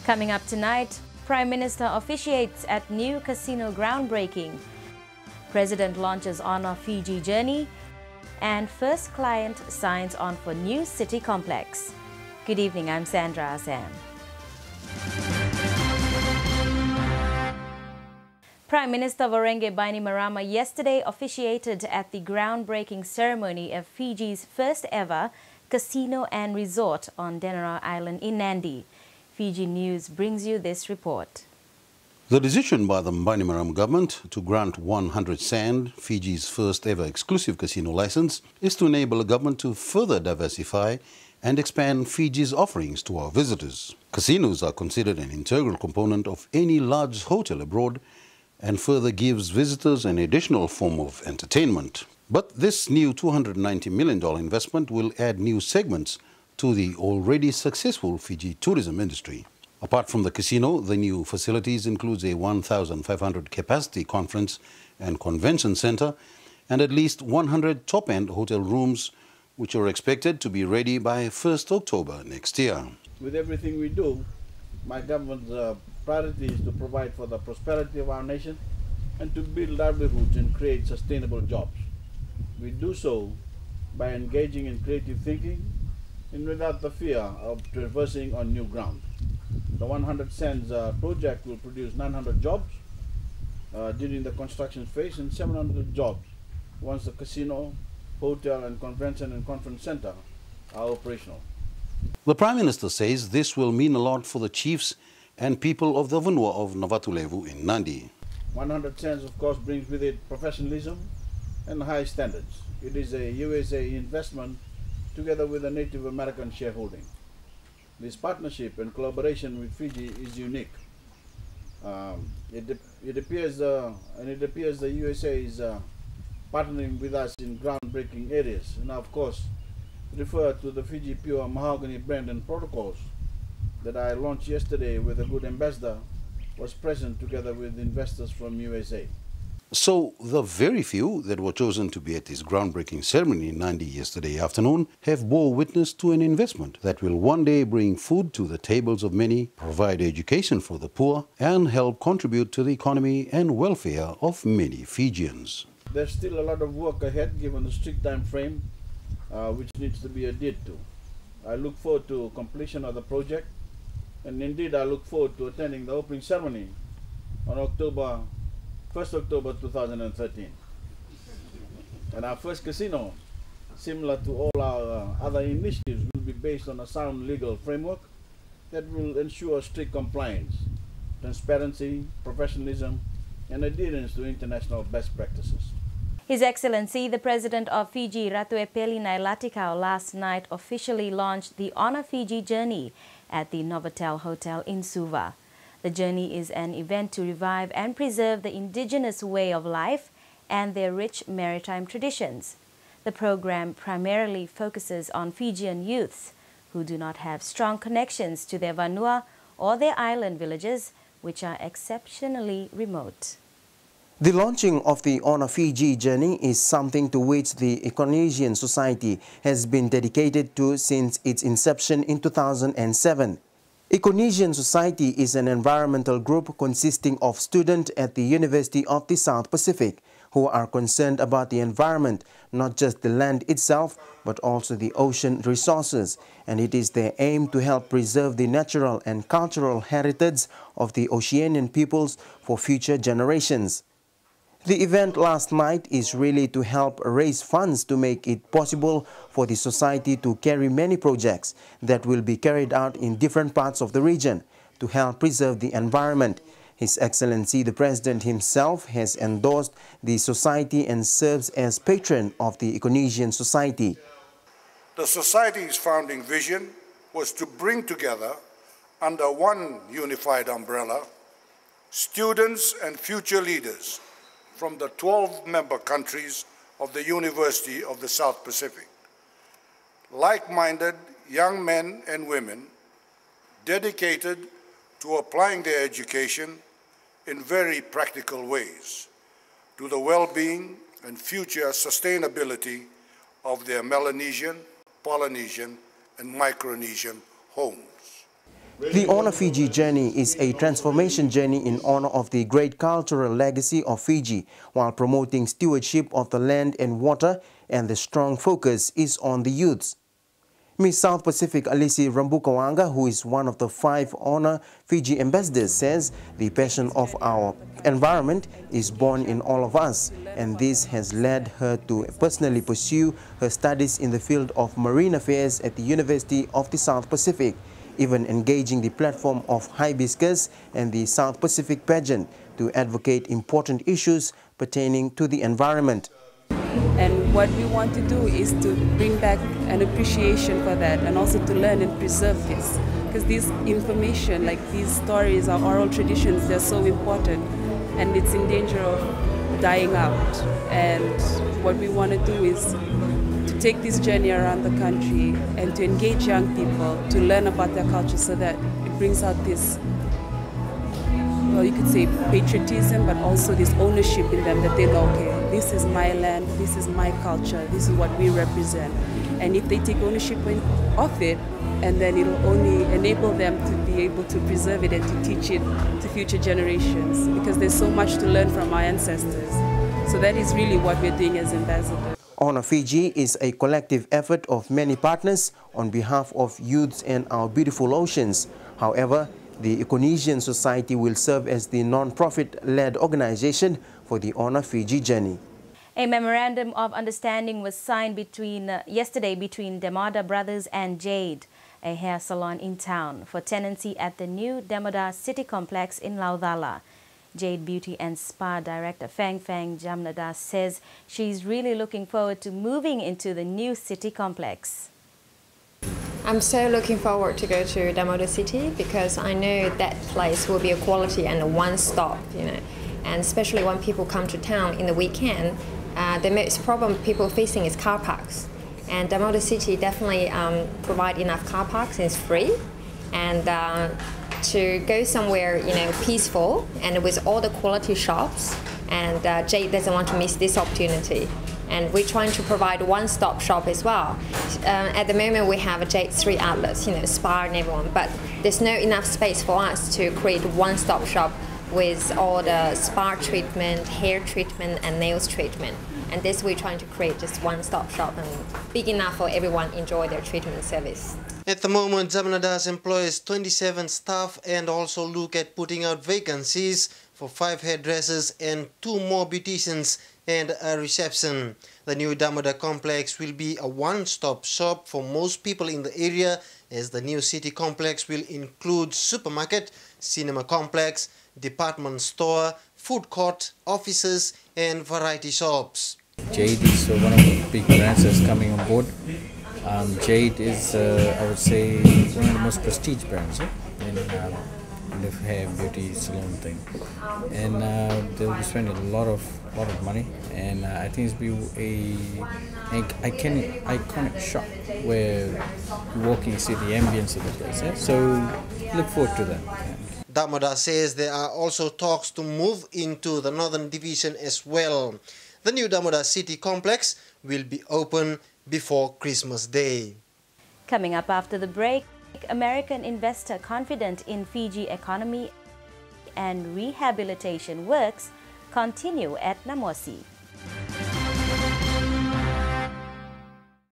Coming up tonight, Prime Minister officiates at new casino groundbreaking. President launches on a Fiji journey. And first client signs on for new city complex. Good evening, I'm Sandra Assam. Prime Minister Bainimarama yesterday officiated at the groundbreaking ceremony of Fiji's first ever casino and resort on Damodar Island in Nadi. Fiji News brings you this report. The decision by the Bainimarama government to grant 100 Sand, Fiji's first ever exclusive casino license, is to enable the government to further diversify and expand Fiji's offerings to our visitors. Casinos are considered an integral component of any large hotel abroad and further gives visitors an additional form of entertainment. But this new $290 million investment will add new segments to the already successful Fiji tourism industry. Apart from the casino, the new facilities includes a 1,500 capacity conference and convention center and at least 100 top-end hotel rooms, which are expected to be ready by 1st October next year. With everything we do, my government's priority is to provide for the prosperity of our nation and to build livelihoods and create sustainable jobs. We do so by engaging in creative thinking and without the fear of traversing on new ground. The 100 Sands project will produce 900 jobs during the construction phase and 700 jobs once the casino, hotel and conference center are operational. The Prime Minister says this will mean a lot for the chiefs and people of the Vanua of Navatulevu in Nadi. 100 Sands, of course, brings with it professionalism and high standards. It is a USA investment together with a Native American shareholding. This partnership and collaboration with Fiji is unique. It appears the USA is partnering with us in groundbreaking areas. And of course, refer to the Fiji Pure Mahogany brand and protocols that I launched yesterday with a good ambassador was present together with investors from USA. So the very few that were chosen to be at this groundbreaking ceremony in Nadi yesterday afternoon have bore witness to an investment that will one day bring food to the tables of many, provide education for the poor, and help contribute to the economy and welfare of many Fijians. There's still a lot of work ahead given the strict time frame which needs to be adhered to. I look forward to completion of the project, and indeed I look forward to attending the opening ceremony on 1st October 2013. And our first casino, similar to all our other initiatives, will be based on a sound legal framework that will ensure strict compliance, transparency, professionalism, and adherence to international best practices. His Excellency, the President of Fiji, Ratu Epeli Nailatikau, last night officially launched the Honor Fiji Journey at the Novotel Hotel in Suva. The journey is an event to revive and preserve the indigenous way of life and their rich maritime traditions. The program primarily focuses on Fijian youths who do not have strong connections to their Vanua or their island villages, which are exceptionally remote. The launching of the Honor Fiji journey is something to which the Econesian Society has been dedicated to since its inception in 2007. Econesian Society is an environmental group consisting of students at the University of the South Pacific who are concerned about the environment, not just the land itself, but also the ocean resources, and it is their aim to help preserve the natural and cultural heritage of the Oceanian peoples for future generations. The event last night is really to help raise funds to make it possible for the society to carry many projects that will be carried out in different parts of the region to help preserve the environment. His Excellency the President himself has endorsed the society and serves as patron of the Econesian Society. The Society's founding vision was to bring together under one unified umbrella students and future leaders from the 12 member countries of the University of the South Pacific. Like-minded young men and women dedicated to applying their education in very practical ways to the well-being and future sustainability of their Melanesian, Polynesian, and Micronesian homes. The Honor Fiji journey is a transformation journey in honor of the great cultural legacy of Fiji, while promoting stewardship of the land and water, and the strong focus is on the youths. Miss South Pacific Alisi Rambukawanga, who is one of the 5 Honor Fiji ambassadors, says the passion of our environment is born in all of us, and this has led her to personally pursue her studies in the field of marine affairs at the University of the South Pacific, even engaging the platform of Hibiscus and the South Pacific pageant to advocate important issues pertaining to the environment. And what we want to do is to bring back an appreciation for that, and also to learn and preserve this. Because this information, like these stories, our oral traditions, they're so important, and it's in danger of dying out. And what we want to do is to take this journey around the country and to engage young people to learn about their culture, so that it brings out this, well, you could say patriotism, but also this ownership in them, that they know, okay, this is my land, this is my culture, this is what we represent. And if they take ownership of it, and then it'll only enable them to be able to preserve it and to teach it to future generations, because there's so much to learn from our ancestors. So that is really what we're doing as ambassadors. Honor Fiji is a collective effort of many partners on behalf of youths and our beautiful oceans. However, the Econesian Society will serve as the non-profit-led organization for the Honor Fiji journey. A memorandum of understanding was signed yesterday between Damodar Brothers and Jade, a hair salon in town, for tenancy at the new Damodar City Complex in Laucala. Jade Beauty and Spa Director Fang Jamnada says she's really looking forward to moving into the new city complex. I'm so looking forward to go to Damodar City, because I know that place will be a quality and a one-stop, and especially when people come to town in the weekend, the most problem people facing is car parks. And Damodar City definitely provide enough car parks, and it's free. And to go somewhere, peaceful and with all the quality shops, and Jade doesn't want to miss this opportunity. And we're trying to provide one-stop shop as well. At the moment, we have Jade 3 outlets, spa and everyone, but there's not enough space for us to create one-stop shop with all the spa treatment, hair treatment, and nails treatment. And this we're trying to create just one-stop shop and big enough for everyone to enjoy their treatment service. At the moment, Zamnadas employs 27 staff and also look at putting out vacancies for 5 hairdressers and 2 more beauticians and a reception. The new Damodar complex will be a one-stop shop for most people in the area, as the new city complex will include supermarket, cinema complex, department store, food court, offices and variety shops. Jade is one of the big brands that's coming on board. Jade is, I would say, one of the most prestige brands in the hair beauty salon thing, and they'll be spending a lot of money, and I think it's be a iconic shop where you walk and see the ambience of the place. So look forward to that. Damodar says there are also talks to move into the Northern Division as well. The new Damodar City Complex will be open before Christmas Day. Coming up after the break, American investor confident in Fiji economy and rehabilitation works continue at Namosi.